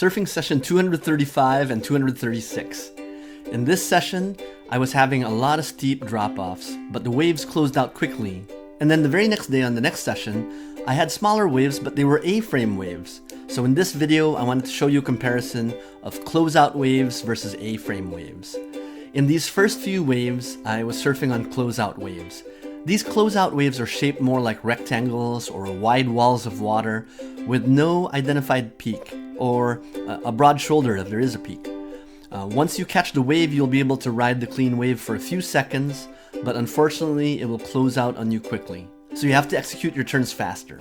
surfing session 235 and 236. In this session, I was having a lot of steep drop-offs, but the waves closed out quickly. And then the very next day on the next session, I had smaller waves, but they were A-frame waves. So in this video, I wanted to show you a comparison of closeout waves versus A-frame waves. In these first few waves, I was surfing on closeout waves. These closeout waves are shaped more like rectangles or wide walls of water with no identified peak, or a broad shoulder if there is a peak. Once you catch the wave, you'll be able to ride the clean wave for a few seconds, but unfortunately it will close out on you quickly. So you have to execute your turns faster.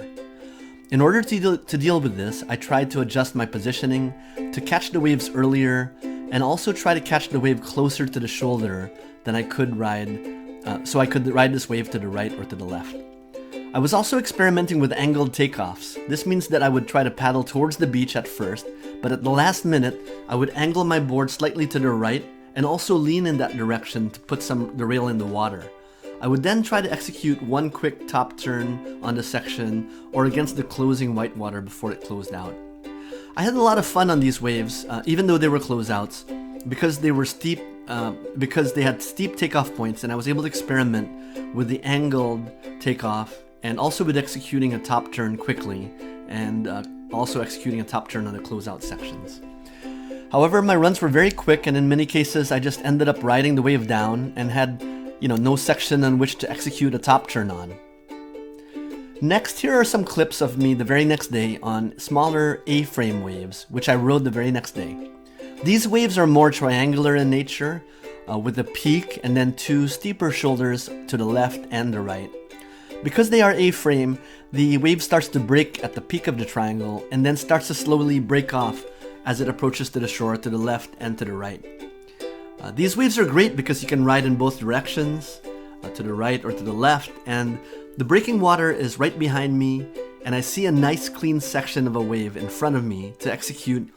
In order to deal with this, I tried to adjust my positioning to catch the waves earlier and also try to catch the wave closer to the shoulder than I could ride, so I could ride this wave to the right or to the left. I was also experimenting with angled takeoffs. This means that I would try to paddle towards the beach at first, but at the last minute, I would angle my board slightly to the right and also lean in that direction to put the rail in the water. I would then try to execute one quick top turn on the section or against the closing whitewater before it closed out. I had a lot of fun on these waves, even though they were closeouts, because they were steep, because they had steep takeoff points, and I was able to experiment with the angled takeoff and also with executing a top turn quickly and also executing a top turn on the closeout sections. However, my runs were very quick, and in many cases I just ended up riding the wave down and had no section on which to execute a top turn on. Next, here are some clips of me the very next day on smaller A-frame waves, which I rode the very next day. These waves are more triangular in nature, with a peak and then two steeper shoulders to the left and the right. Because they are A-frame, the wave starts to break at the peak of the triangle and then starts to slowly break off as it approaches to the shore to the left and to the right. These waves are great because you can ride in both directions, to the right or to the left, and the breaking water is right behind me, and I see a nice clean section of a wave in front of me to execute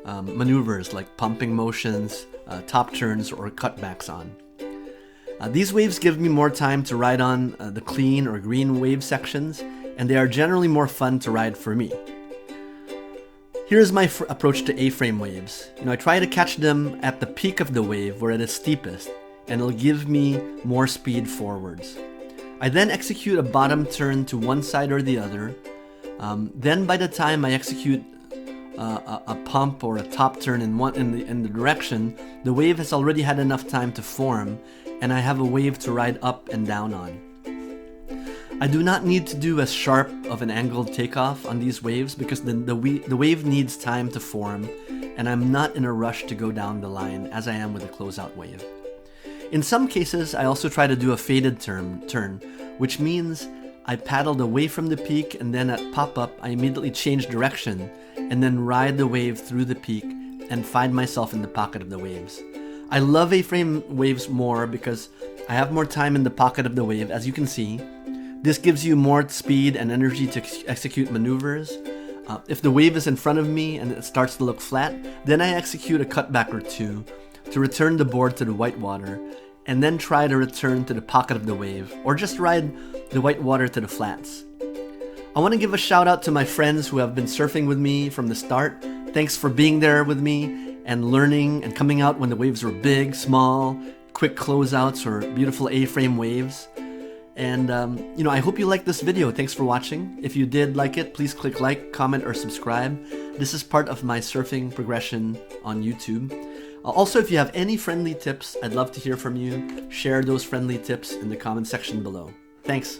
maneuvers like pumping motions, top turns, or cutbacks on. These waves give me more time to ride on the clean or green wave sections, and they are generally more fun to ride for me. Here's my approach to A-frame waves. I try to catch them at the peak of the wave where it is steepest, and it'll give me more speed forwards. I then execute a bottom turn to one side or the other. Then by the time I execute a pump or a top turn in the direction, the wave has already had enough time to form, and I have a wave to ride up and down on. I do not need to do as sharp of an angled takeoff on these waves because the wave needs time to form, and I'm not in a rush to go down the line as I am with a closeout wave. In some cases, I also try to do a faded turn, which means I paddled away from the peak, and then at pop-up I immediately change direction and then ride the wave through the peak and find myself in the pocket of the waves. I love A-frame waves more because I have more time in the pocket of the wave, as you can see. This gives you more speed and energy to execute maneuvers. If the wave is in front of me and it starts to look flat, then I execute a cutback or two to return the board to the whitewater and then try to return to the pocket of the wave, or just ride the whitewater to the flats. I want to give a shout out to my friends who have been surfing with me from the start. Thanks for being there with me and learning and coming out when the waves were big, small, quick closeouts, or beautiful A-frame waves. And I hope you liked this video. Thanks for watching. If you did like it, please click like, comment, or subscribe. This is part of my surfing progression on YouTube. Also, if you have any friendly tips, I'd love to hear from you. Share those friendly tips in the comment section below. Thanks.